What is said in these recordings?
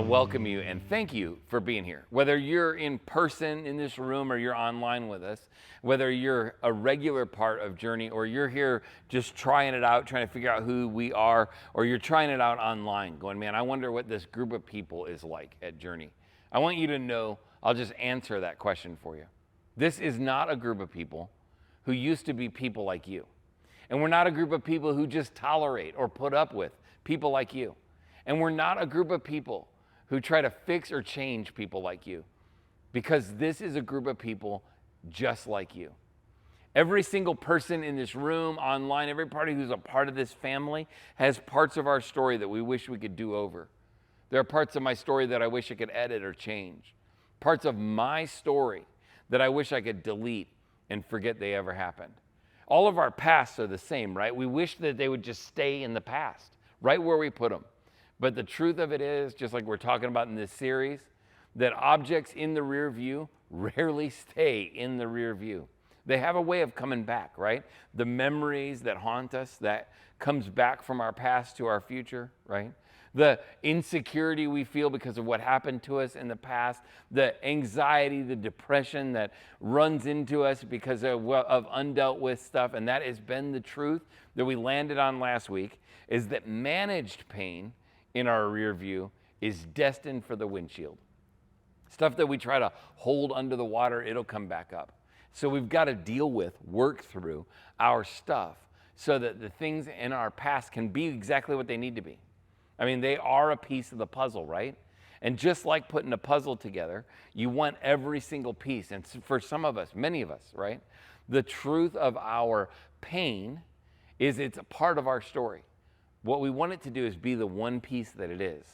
welcome you and thank you for being here. Whether you're in person in this room or you're online with us, whether you're a regular part of Journey or you're here just trying it out, trying to figure out who we are, or you're trying it out online, going, man, I wonder what this group of people is like at Journey. I want you to know, I'll just answer that question for you. This is not a group of people who used to be people like you. And we're not a group of people who just tolerate or put up with people like you. And we're not a group of people who try to fix or change people like you, because this is a group of people just like you. Every single person in this room, online, every party who's a part of this family has parts of our story that we wish we could do over. There are parts of my story that I wish I could edit or change. Parts of my story that I wish I could delete and forget they ever happened. All of our pasts are the same, right? We wish that they would just stay in the past, right where we put them. But the truth of it is, just like we're talking about in this series, that objects in the rear view rarely stay in the rear view. They have a way of coming back, right? The memories that haunt us, that comes back from our past to our future, right? The insecurity we feel because of what happened to us in the past, the anxiety, the depression that runs into us because of undealt with stuff, and that has been the truth that we landed on last week, is that managed pain in our rear view is destined for the windshield. Stuff that we try to hold under the water, it'll come back up. So we've got to deal with, work through our stuff so that the things in our past can be exactly what they need to be. I mean, they are a piece of the puzzle, right? And just like putting a puzzle together, you want every single piece. And for some of us, many of us, right? The truth of our pain is it's a part of our story. What we want it to do is be the one piece that it is.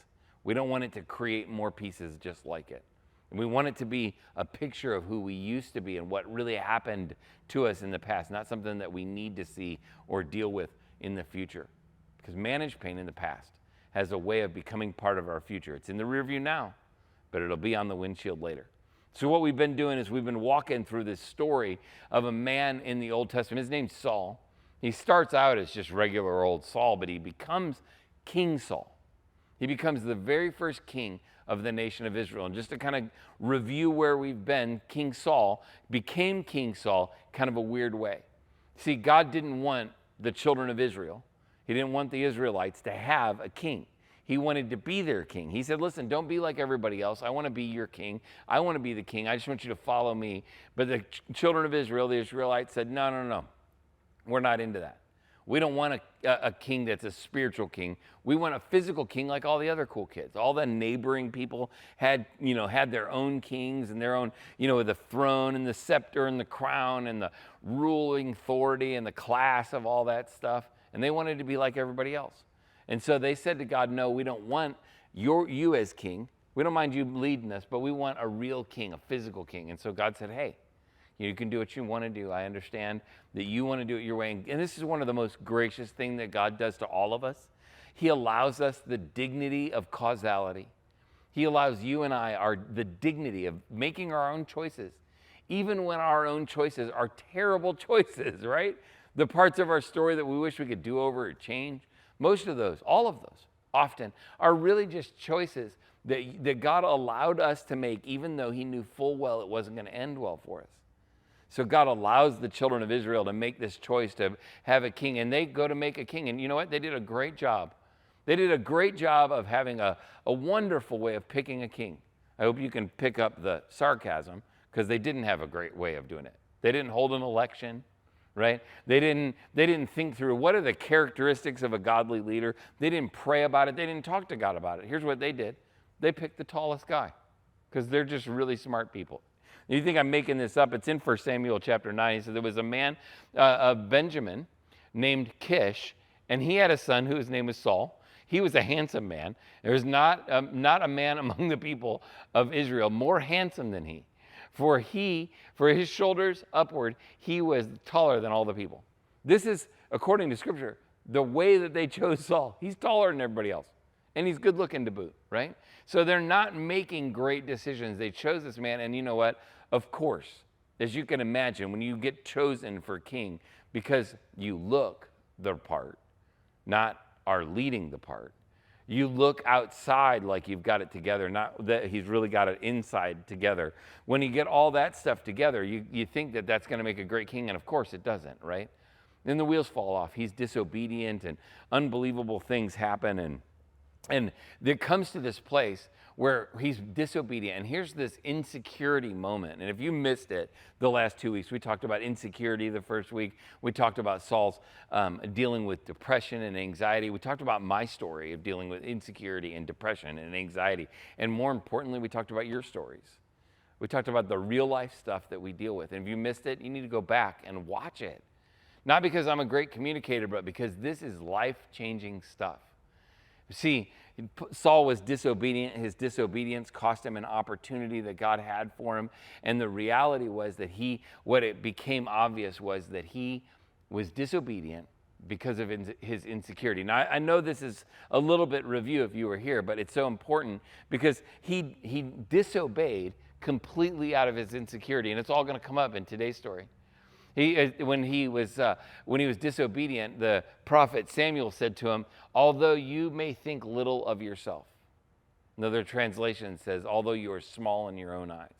We don't want it to create more pieces just like it. And we want it to be a picture of who we used to be and what really happened to us in the past, not something that we need to see or deal with in the future. Because managed pain in the past has a way of becoming part of our future. It's in the rear view now, but it'll be on the windshield later. So what we've been doing is we've been walking through this story of a man in the Old Testament. His name's Saul. He starts out as just regular old Saul, but he becomes King Saul. He becomes the very first king of the nation of Israel. And just to kind of review where we've been, King Saul became King Saul kind of a weird way. See, God didn't want the children of Israel, he didn't want the Israelites to have a king. He wanted to be their king. He said, listen, don't be like everybody else. I want to be your king. I want to be the king. I just want you to follow me. But the children of Israel, the Israelites, said, no. We're not into that. We don't want a king that's a spiritual king. We want a physical king like all the other cool kids. All the neighboring people had their own kings and their own, the throne and the scepter and the crown and the ruling authority and the class of all that stuff. And they wanted to be like everybody else. And so they said to God, no, we don't want you as king. We don't mind you leading us, but we want a real king, a physical king. And so God said, hey, you can do what you want to do. I understand that you want to do it your way. And this is one of the most gracious things that God does to all of us. He allows us the dignity of causality. He allows you and I the dignity of making our own choices, even when our own choices are terrible choices, right? The parts of our story that we wish we could do over or change, most of those, all of those, often, are really just choices that God allowed us to make, even though he knew full well it wasn't going to end well for us. So God allows the children of Israel to make this choice to have a king, and they go to make a king. And you know what? They did a great job. They did a great job of having a wonderful way of picking a king. I hope you can pick up the sarcasm, because they didn't have a great way of doing it. They didn't hold an election, right? They didn't think through what are the characteristics of a godly leader. They didn't pray about it. They didn't talk to God about it. Here's what they did. They picked the tallest guy, because they're just really smart people. You think I'm making this up? It's in 1 Samuel chapter 9. He said there was a man of Benjamin named Kish, and he had a son whose name was Saul. He was a handsome man. There was not a man among the people of Israel more handsome than he. For his shoulders upward, he was taller than all the people. This is, according to Scripture, the way that they chose Saul. He's taller than everybody else. And he's good looking to boot, right? So they're not making great decisions. They chose this man, and you know what? Of course, as you can imagine, when you get chosen for king, because you look the part, not are leading the part, You look outside like you've got it together, not that he's really got it inside together. When you get all that stuff together, you think that that's going to make a great king, and of course it doesn't, right? Then the wheels fall off. He's disobedient, and unbelievable things happen, and it comes to this place where he's disobedient. And here's this insecurity moment. And if you missed it the last 2 weeks, we talked about insecurity the first week. We talked about Saul's dealing with depression and anxiety. We talked about my story of dealing with insecurity and depression and anxiety. And more importantly, we talked about your stories. We talked about the real life stuff that we deal with. And if you missed it, you need to go back and watch it. Not because I'm a great communicator, but because this is life-changing stuff. See, Saul was disobedient. His disobedience cost him an opportunity that God had for him. And the reality was that what it became obvious was that he was disobedient because of his insecurity. Now, I know this is a little bit review if you were here, but it's so important because he disobeyed completely out of his insecurity. And it's all going to come up in today's story. When he was disobedient, the prophet Samuel said to him, although you may think little of yourself. Another translation says, although you are small in your own eyes.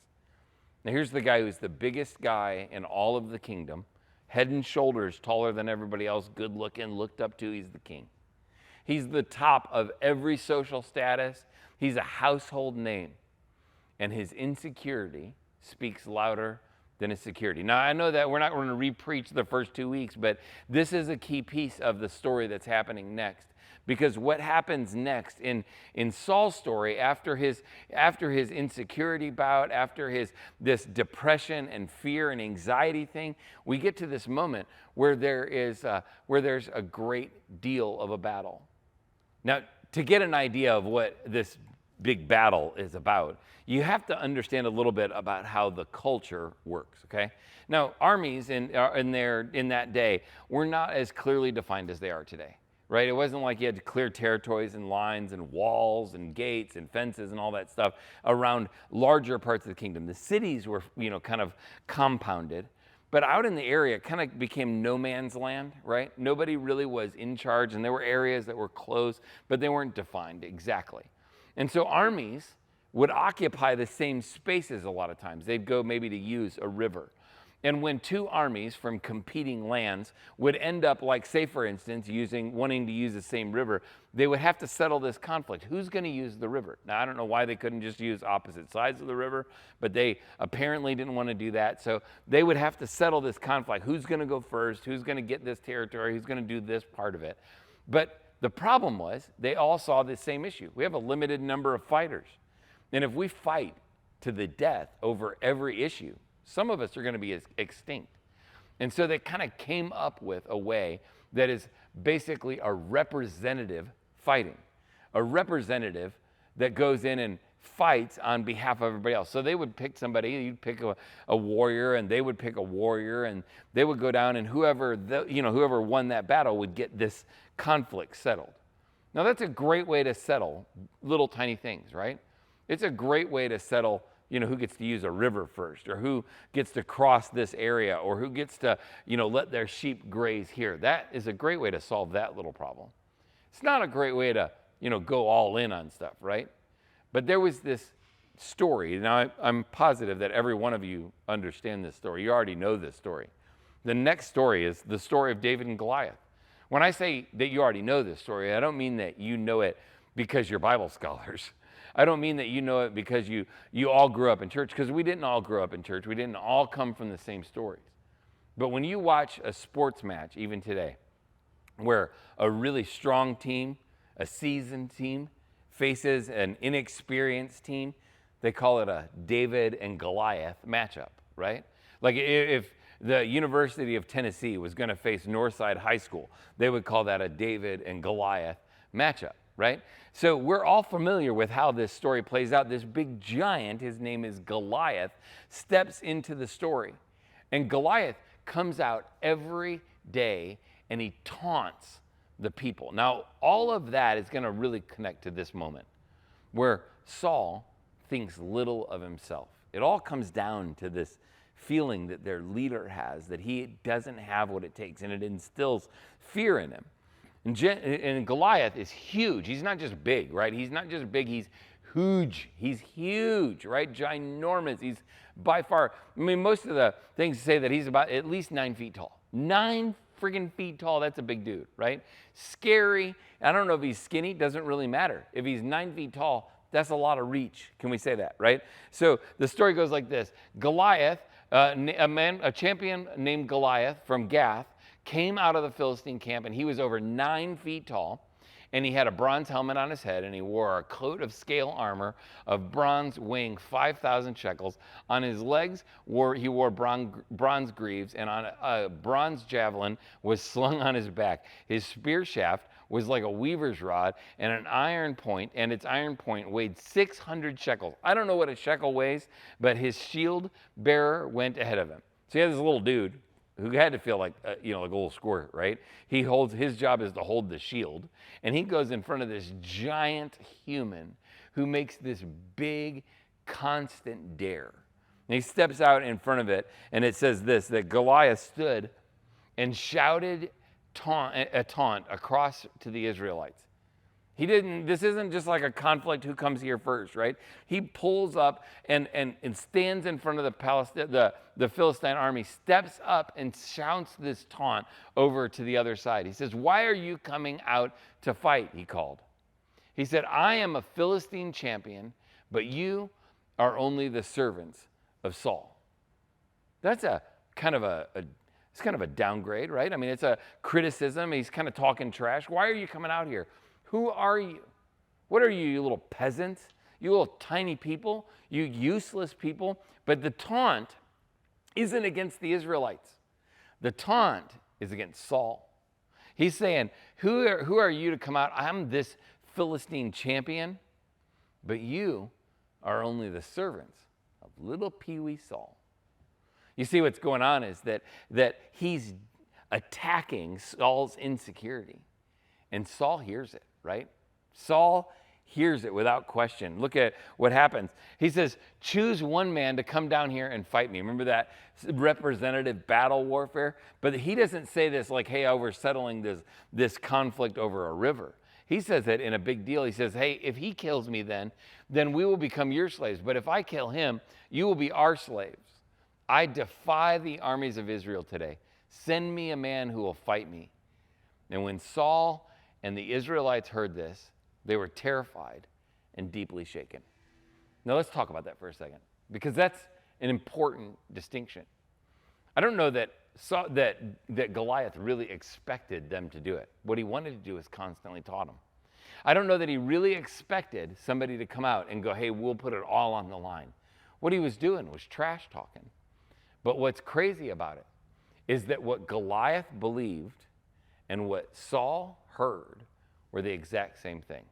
Now here's the guy who's the biggest guy in all of the kingdom, head and shoulders taller than everybody else, good looking, looked up to. He's the king. He's the top of every social status. He's a household name. And his insecurity speaks louder than his security. Now, I know that we're not going to re-preach the first 2 weeks, but this is a key piece of the story that's happening next. Because what happens next in Saul's story, after his insecurity bout, after this depression and fear and anxiety thing, we get to this moment where there's a great deal of a battle. Now, to get an idea of what this big battle is about, you have to understand a little bit about how the culture works, okay? Now, armies in that day were not as clearly defined as they are today, right? It wasn't like you had to clear territories and lines and walls and gates and fences and all that stuff around larger parts of the kingdom. The cities were, kind of compounded, but out in the area, it kind of became no man's land, right? Nobody really was in charge, and there were areas that were closed, but they weren't defined exactly. And so armies would occupy the same spaces a lot of times. They'd go maybe to use a river. And when two armies from competing lands would end up, like, say, for instance, wanting to use the same river, they would have to settle this conflict. Who's going to use the river? Now, I don't know why they couldn't just use opposite sides of the river, but they apparently didn't want to do that. So they would have to settle this conflict. Who's going to go first? Who's going to get this territory? Who's going to do this part of it? But the problem was they all saw the same issue. We have a limited number of fighters. And if we fight to the death over every issue, some of us are going to be extinct. And so they kind of came up with a way that is basically a representative fighting, a representative that goes in and fights on behalf of everybody else. So they would pick somebody, you'd pick a warrior, and they would pick a warrior, and they would go down, and whoever won that battle would get this conflict settled. Now that's a great way to settle little tiny things, right? It's a great way to settle, who gets to use a river first, or who gets to cross this area, or who gets to, let their sheep graze here. That is a great way to solve that little problem. It's not a great way to, go all in on stuff, right? But there was this story. Now, I'm positive that every one of you understand this story. You already know this story. The next story is the story of David and Goliath. When I say that you already know this story, I don't mean that you know it because you're Bible scholars. I don't mean that you know it because you all grew up in church, because we didn't all grow up in church. We didn't all come from the same stories. But when you watch a sports match, even today, where a really strong team, a seasoned team, faces an inexperienced team, they call it a David and Goliath matchup, right? Like if the University of Tennessee was going to face Northside High School, they would call that a David and Goliath matchup, right? So we're all familiar with how this story plays out. This big giant, his name is Goliath, steps into the story. And Goliath comes out every day and he taunts the people. Now, all of that is going to really connect to this moment where Saul thinks little of himself. It all comes down to this feeling that their leader has, that he doesn't have what it takes, and it instills fear in him. And Goliath is huge. He's not just big, right? He's not just big, he's huge. He's huge, right? Ginormous. He's by far, I mean, most of the things say that he's about at least 9 feet tall. 9 friggin' feet tall, that's a big dude, right? Scary. I don't know if he's skinny, doesn't really matter. If he's 9 feet tall, that's a lot of reach. Can we say that, right? So the story goes like this. Goliath, a champion named Goliath from Gath, came out of the Philistine camp, and he was over 9 feet tall, and he had a bronze helmet on his head, and he wore a coat of scale armor of bronze weighing 5,000 shekels. On his legs, he wore bronze greaves, and on a bronze javelin was slung on his back. His spear shaft was like a weaver's rod, and its iron point weighed 600 shekels. I don't know what a shekel weighs, but his shield bearer went ahead of him. So he had this little dude who had to feel like, like a little squirt, right? His job is to hold the shield, and he goes in front of this giant human who makes this big, constant dare. And he steps out in front of it, and it says this, that Goliath stood and shouted a taunt across to the Israelites. This isn't just like a conflict, who comes here first, right? He pulls up and stands in front of the Philistine army, steps up and shouts this taunt over to the other side. He says, "Why are you coming out to fight?" he called. He said, "I am a Philistine champion, but you are only the servants of Saul." That's kind of a downgrade, right? I mean, it's a criticism. He's kind of talking trash. Why are you coming out here? Who are you? What are you, you little peasants? You little tiny people? You useless people? But the taunt isn't against the Israelites. The taunt is against Saul. He's saying, who are you to come out? I'm this Philistine champion, but you are only the servants of little peewee Saul. You see, what's going on is that he's attacking Saul's insecurity, and Saul hears it. Right? Saul hears it without question. Look at what happens. He says, "Choose one man to come down here and fight me." Remember that representative battle warfare? But he doesn't say this like, "Hey, we're settling this conflict over a river." He says it in a big deal. He says, "Hey, if he kills me, then we will become your slaves. But if I kill him, you will be our slaves. I defy the armies of Israel today. Send me a man who will fight me." And when Saul and the Israelites heard this, they were terrified and deeply shaken. Now let's talk about that for a second, because that's an important distinction. I don't know that Goliath really expected them to do it. What he wanted to do is constantly taunt them. I don't know that he really expected somebody to come out and go, "Hey, we'll put it all on the line." What he was doing was trash talking. But what's crazy about it is that what Goliath believed and what Saul heard were the exact same thing.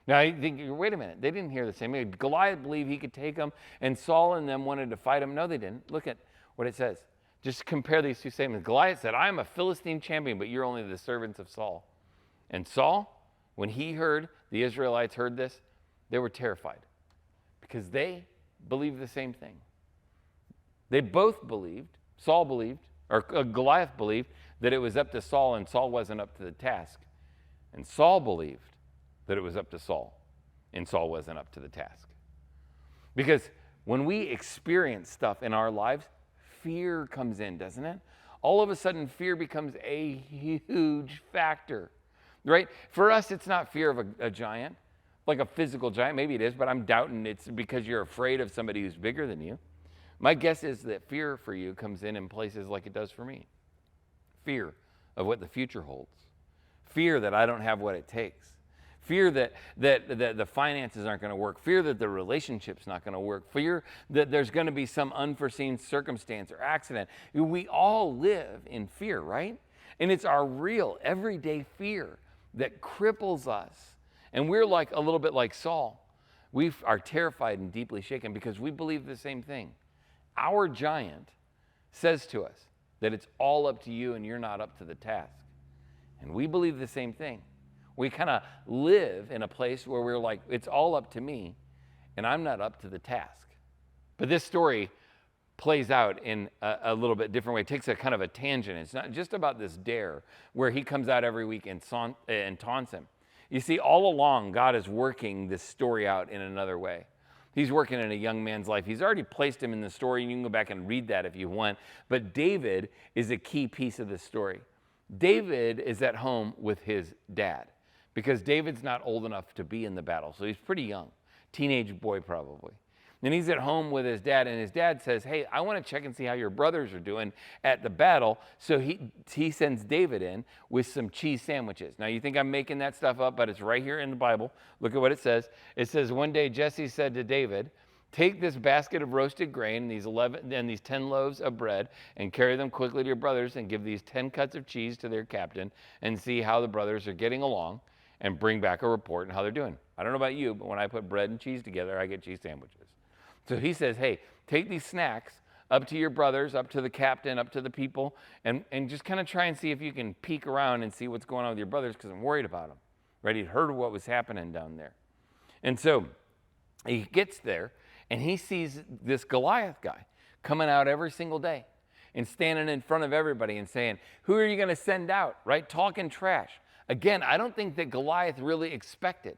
Now, you think, wait a minute, they didn't hear the same thing. Goliath believed he could take them, and Saul and them wanted to fight him. No, they didn't. Look at what it says. Just compare these two statements. Goliath said, "I am a Philistine champion, but you're only the servants of Saul." And Saul, when the Israelites heard this, they were terrified, because they believed the same thing. They both believed, Goliath believed, that it was up to Saul, and Saul wasn't up to the task. And Saul believed that it was up to Saul, and Saul wasn't up to the task. Because when we experience stuff in our lives, fear comes in, doesn't it? All of a sudden, fear becomes a huge factor, right? For us, it's not fear of a giant, like a physical giant. Maybe it is, but I'm doubting it's because you're afraid of somebody who's bigger than you. My guess is that fear for you comes in places like it does for me. Fear of what the future holds. Fear that I don't have what it takes. Fear that the finances aren't going to work. Fear that the relationship's not going to work. Fear that there's going to be some unforeseen circumstance or accident. We all live in fear, right? And it's our real, everyday fear that cripples us. And we're like a little bit like Saul. We are terrified and deeply shaken because we believe the same thing. Our giant says to us that it's all up to you and you're not up to the task. And we believe the same thing. We kind of live in a place where we're like, it's all up to me and I'm not up to the task. But this story plays out in a little bit different way. It takes a kind of a tangent. It's not just about this dare where he comes out every week and taunts him. You see, all along, God is working this story out in another way. He's working in a young man's life. He's already placed him in the story, and you can go back and read that if you want. But David is a key piece of this story. David is at home with his dad because David's not old enough to be in the battle. So he's pretty young, teenage boy probably. And he's at home with his dad, and his dad says, hey, I want to check and see how your brothers are doing at the battle. So he sends David in with some cheese sandwiches. Now, you think I'm making that stuff up, but it's right here in the Bible. Look at what it says. It says, one day Jesse said to David, take this basket of roasted grain and these 10 loaves of bread and carry them quickly to your brothers and give these 10 cuts of cheese to their captain and see how the brothers are getting along and bring back a report on how they're doing. I don't know about you, but when I put bread and cheese together, I get cheese sandwiches. So he says, hey, take these snacks up to your brothers, up to the captain, up to the people, and just kind of try and see if you can peek around and see what's going on with your brothers because I'm worried about them. Right? He'd heard what was happening down there. And so he gets there, and he sees this Goliath guy coming out every single day and standing in front of everybody and saying, who are you going to send out? Right? Talking trash. Again, I don't think that Goliath really expected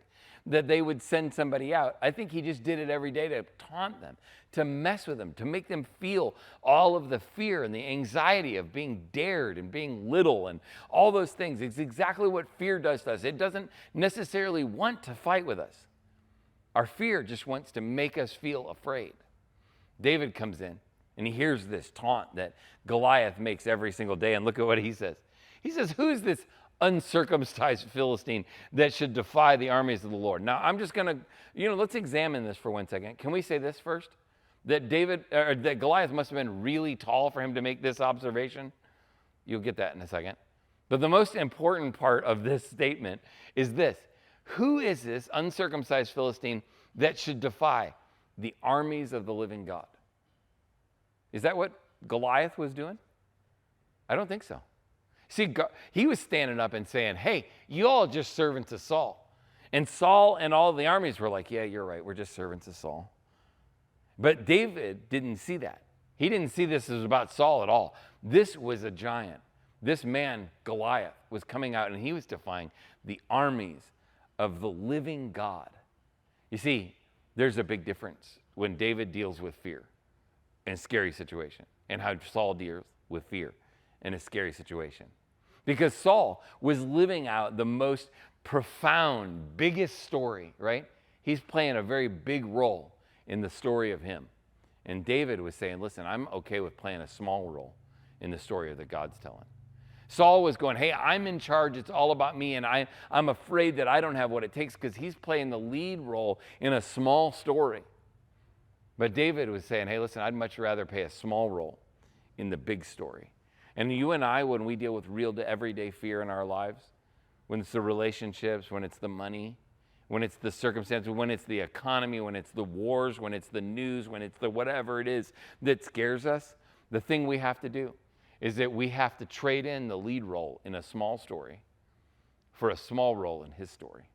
that they would send somebody out. I think he just did it every day to taunt them, to mess with them, to make them feel all of the fear and the anxiety of being dared and being little and all those things. It's exactly what fear does to us. It doesn't necessarily want to fight with us. Our fear just wants to make us feel afraid. David comes in and he hears this taunt that Goliath makes every single day, and look at what he says. He says, who is this uncircumcised Philistine that should defy the armies of the Lord? Now, I'm just going to, let's examine this for 1 second. Can we say this first? That that Goliath must have been really tall for him to make this observation. You'll get that in a second. But the most important part of this statement is this. Who is this uncircumcised Philistine that should defy the armies of the living God? Is that what Goliath was doing? I don't think so. See, he was standing up and saying, hey, you all just servants of Saul. And Saul and all the armies were like, yeah, you're right. We're just servants of Saul. But David didn't see that. He didn't see this as about Saul at all. This was a giant. This man, Goliath, was coming out and he was defying the armies of the living God. You see, there's a big difference when David deals with fear in a scary situation and how Saul deals with fear in a scary situation. Because Saul was living out the most profound, biggest story, right? He's playing a very big role in the story of him. And David was saying, listen, I'm okay with playing a small role in the story that God's telling. Saul was going, hey, I'm in charge. It's all about me. And I'm afraid that I don't have what it takes because he's playing the lead role in a small story. But David was saying, hey, listen, I'd much rather play a small role in the big story. And you and I, when we deal with real everyday fear in our lives, when it's the relationships, when it's the money, when it's the circumstances, when it's the economy, when it's the wars, when it's the news, when it's the whatever it is that scares us, the thing we have to do is that we have to trade in the lead role in a small story for a small role in his story.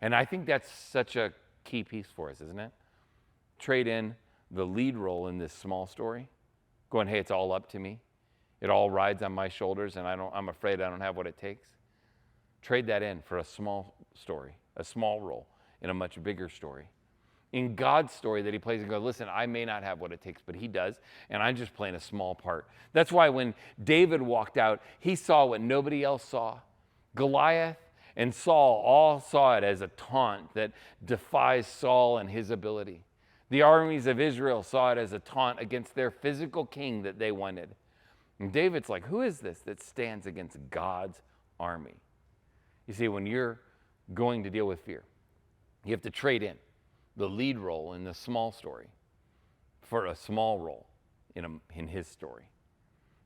And I think that's such a key piece for us, isn't it? Trade in the lead role in this small story, going, hey, it's all up to me. It all rides on my shoulders, and I'm afraid I don't have what it takes. Trade that in for a small story, a small role in a much bigger story. In God's story that he plays and go, listen, I may not have what it takes, but he does, and I'm just playing a small part. That's why when David walked out, he saw what nobody else saw. Goliath and Saul all saw it as a taunt that defies Saul and his ability. The armies of Israel saw it as a taunt against their physical king that they wanted. And David's like, who is this that stands against God's army? You see, when you're going to deal with fear, you have to trade in the lead role in the small story for a small role in his story.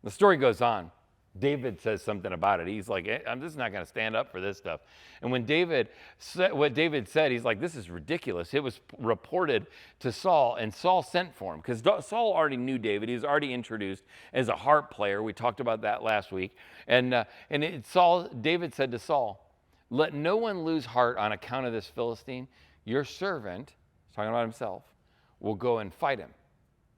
The story goes on. David says something about it. He's like, I'm just not going to stand up for this stuff. And when what David said, he's like, this is ridiculous. It was reported to Saul, and Saul sent for him because Saul already knew David. He was already introduced as a harp player. We talked about that last week. And David said to Saul, let no one lose heart on account of this Philistine. Your servant, he's talking about himself, will go and fight him.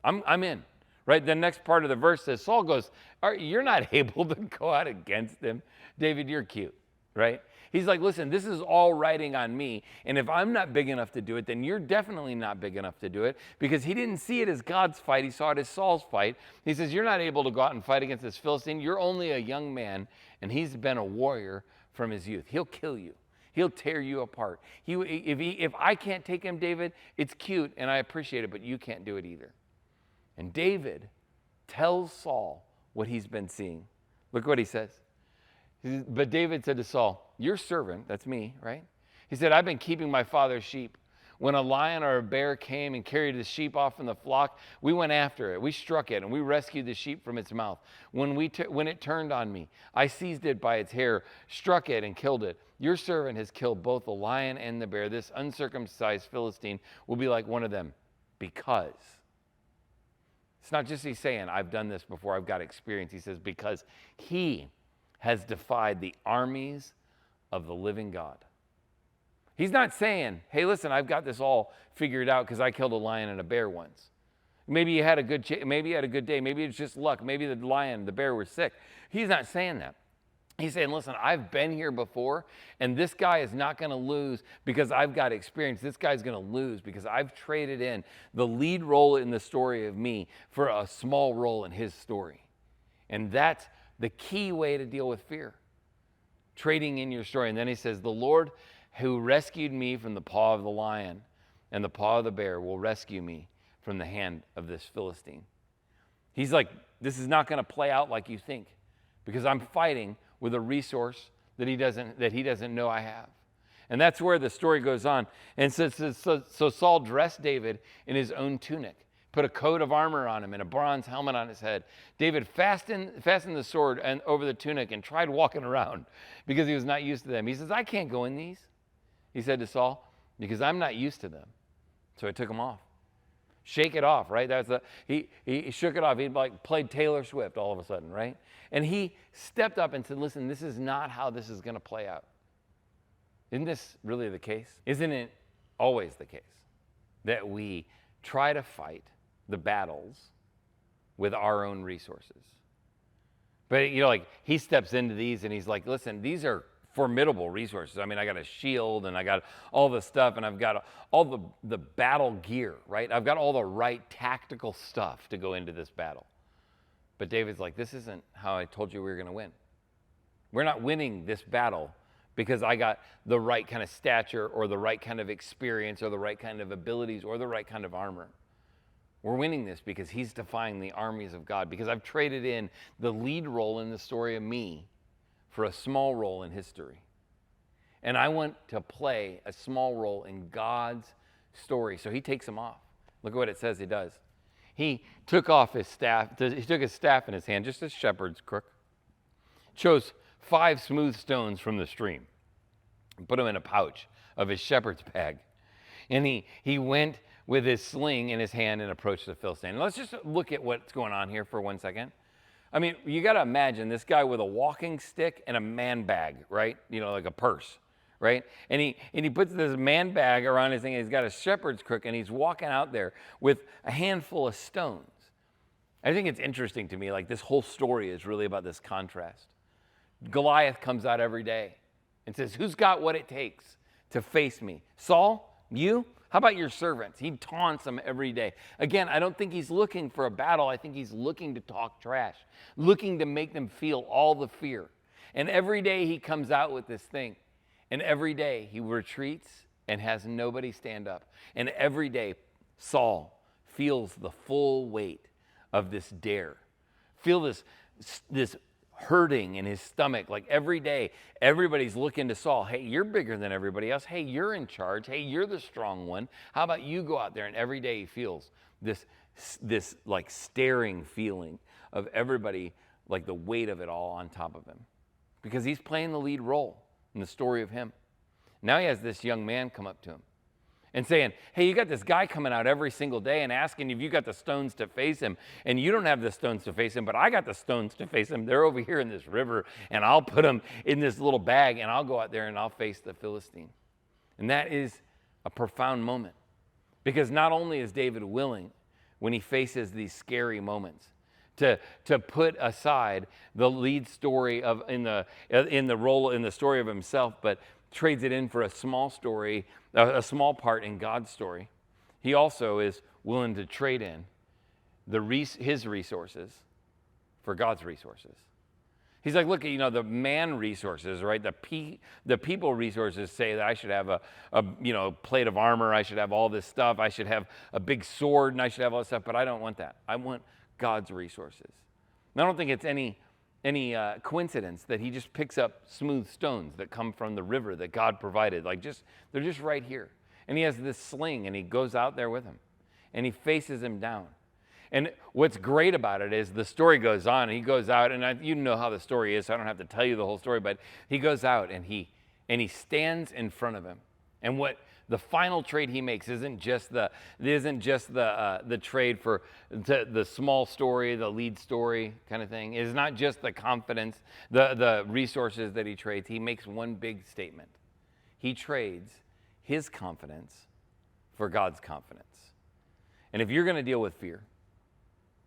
I'm in. right? The next part of the verse says, Saul goes, you're not able to go out against him. David, you're cute, right? He's like, listen, this is all riding on me. And if I'm not big enough to do it, then you're definitely not big enough to do it, because he didn't see it as God's fight. He saw it as Saul's fight. He says, you're not able to go out and fight against this Philistine. You're only a young man, and he's been a warrior from his youth. He'll kill you. He'll tear you apart. If I can't take him, David, it's cute, and I appreciate it, but you can't do it either. And David tells Saul what he's been seeing. Look what he says. But David said to Saul, your servant, that's me, right? He said, I've been keeping my father's sheep. When a lion or a bear came and carried the sheep off from the flock, we went after it. We struck it, and we rescued the sheep from its mouth. When it turned on me, I seized it by its hair, struck it, and killed it. Your servant has killed both the lion and the bear. This uncircumcised Philistine will be like one of them, because. It's not just he's saying, I've done this before, I've got experience. He says, because he has defied the armies of the living God. He's not saying, hey, listen, I've got this all figured out because I killed a lion and a bear once. Maybe you had a good day. Maybe it's just luck. Maybe the lion, the bear were sick. He's not saying that. He's saying, listen, I've been here before, and this guy is not going to lose because I've got experience. This guy's going to lose because I've traded in the lead role in the story of me for a small role in his story. And that's the key way to deal with fear, trading in your story. And then he says, the Lord who rescued me from the paw of the lion and the paw of the bear will rescue me from the hand of this Philistine. He's like, this is not going to play out like you think, because I'm fighting with a resource that he doesn't know I have. And that's where the story goes on. And so Saul dressed David in his own tunic, put a coat of armor on him and a bronze helmet on his head. David fastened the sword over the tunic and tried walking around because he was not used to them. He says, I can't go in these, he said to Saul, because I'm not used to them. So I took them off. Shake it off, right? He shook it off. He played Taylor Swift all of a sudden, right? And he stepped up and said, listen, this is not how this is going to play out. Isn't this really the case? Isn't it always the case that we try to fight the battles with our own resources? But, he steps into these and he's like, listen, these are formidable resources. I mean, I got a shield and I got all the stuff and I've got all the battle gear, right? I've got all the right tactical stuff to go into this battle. But David's like, this isn't how I told you we were going to win. We're not winning this battle because I got the right kind of stature or the right kind of experience or the right kind of abilities or the right kind of armor. We're winning this because he's defying the armies of God, because I've traded in the lead role in the story of me for a small role in history. And I want to play a small role in God's story. So he takes him off. Look at what it says he does. He took off his staff. He took his staff in his hand, just a shepherd's crook, chose 5 smooth stones from the stream, and put them in a pouch of his shepherd's bag. And he went with his sling in his hand and approached the Philistine. Let's just look at what's going on here for 1 second. I mean, you got to imagine this guy with a walking stick and a man bag, right? Like a purse, right? And he puts this man bag around his thing, and he's got a shepherd's crook, and he's walking out there with a handful of stones. I think it's interesting to me, like this whole story is really about this contrast. Goliath comes out every day and says, who's got what it takes to face me? Saul, you? How about your servants? He taunts them every day. Again, I don't think he's looking for a battle. I think he's looking to talk trash, looking to make them feel all the fear. And every day he comes out with this thing. And every day he retreats and has nobody stand up. And every day Saul feels the full weight of this dare. Feel this hurting in his stomach. Like every day, everybody's looking to Saul. Hey, you're bigger than everybody else. Hey, you're in charge. Hey, you're the strong one. How about you go out there? And every day he feels this like staring feeling of everybody, like the weight of it all on top of him, because he's playing the lead role in the story of him. Now he has this young man come up to him and saying, hey, you got this guy coming out every single day and asking if you got the stones to face him, and you don't have the stones to face him, but I got the stones to face him. They're over here in this river, and I'll put them in this little bag, and I'll go out there and I'll face the Philistine. And that is a profound moment, because not only is David willing, when he faces these scary moments. To put aside the lead story of in the story of himself, but trades it in for a small story, a small part in God's story. He also is willing to trade in his resources for God's resources. He's like, look, the man resources, right? The people resources say that I should have a plate of armor, I should have all this stuff, I should have a big sword, and I should have all this stuff, but I don't want that. I want God's resources. And I don't think it's any coincidence that he just picks up smooth stones that come from the river that God provided. They're just right here. And he has this sling, and he goes out there with him, and he faces him down. And what's great about it is the story goes on, and he goes out, and you know how the story is, so I don't have to tell you the whole story, but he goes out, and he stands in front of him. And what the final trade he makes isn't just the trade for the small story, the lead story kind of thing. It's not just the confidence, the resources that he trades. He makes one big statement. He trades his confidence for God's confidence. And if you're going to deal with fear,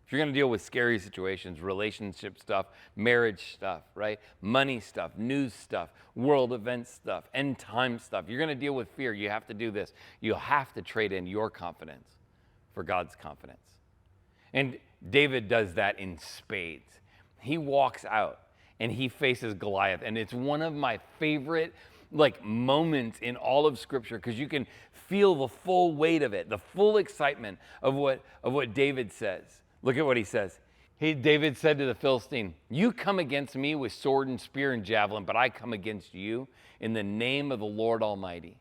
if you're going to deal with scary situations, relationship stuff, marriage stuff, right? Money stuff, news stuff, world event stuff, end time stuff. You're going to deal with fear. You have to do this. You have to trade in your confidence for God's confidence. And David does that in spades. He walks out and he faces Goliath. And it's one of my favorite moments in all of Scripture, because you can feel the full weight of it, the full excitement of what David says. Look at what he says. David said to the Philistine, "You come against me with sword and spear and javelin, but I come against you in the name of the Lord Almighty,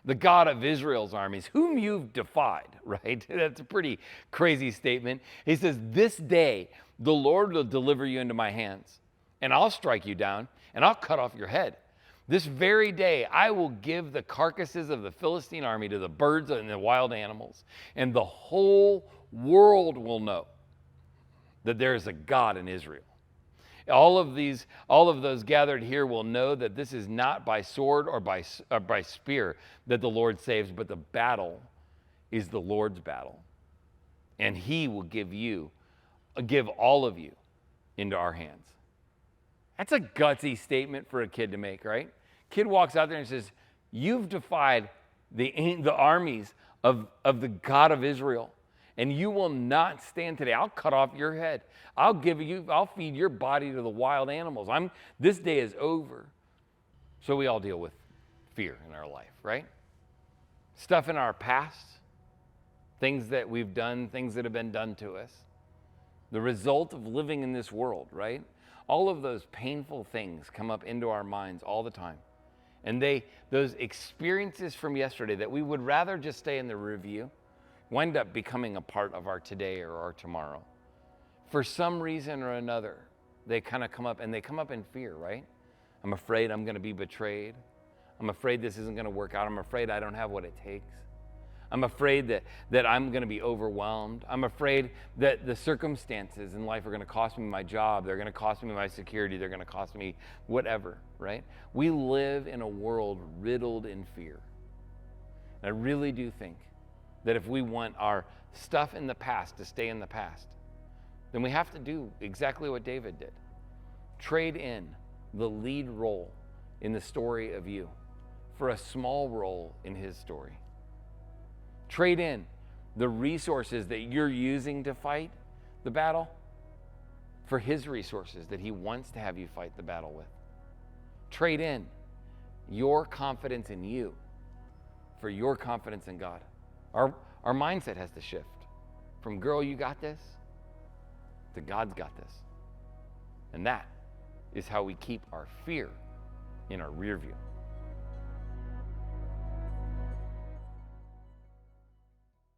the God of Israel's armies, whom you've defied." Right? That's a pretty crazy statement. He says, "This day the Lord will deliver you into my hands, and I'll strike you down, and I'll cut off your head. This very day I will give the carcasses of the Philistine army to the birds and the wild animals, and the whole world will know that there is a God in Israel. All of those gathered here will know that this is not by sword or by spear that the Lord saves, but the battle is the Lord's battle. And he will give all of you into our hands." That's a gutsy statement for a kid to make, right? Kid walks out there and says, "You've defied the armies of the God of Israel, and you will not stand today. I'll cut off your head. I'll feed your body to the wild animals. This day is over." So we all deal with fear in our life, right? Stuff in our past, things that we've done, things that have been done to us. The result of living in this world, right? All of those painful things come up into our minds all the time. And those experiences from yesterday that we would rather just stay in the review wind up becoming a part of our today or our tomorrow. For some reason or another, they kind of come up, and they come up in fear, right? I'm afraid I'm going to be betrayed. I'm afraid this isn't going to work out. I'm afraid I don't have what it takes. I'm afraid that I'm going to be overwhelmed. I'm afraid that the circumstances in life are going to cost me my job. They're going to cost me my security. They're going to cost me whatever, right? We live in a world riddled in fear. And I really do think that if we want our stuff in the past to stay in the past, then we have to do exactly what David did. Trade in the lead role in the story of you for a small role in his story. Trade in the resources that you're using to fight the battle for his resources that he wants to have you fight the battle with. Trade in your confidence in you for your confidence in God. Our mindset has to shift from "girl, you got this" to "God's got this." And that is how we keep our fear in our rear view.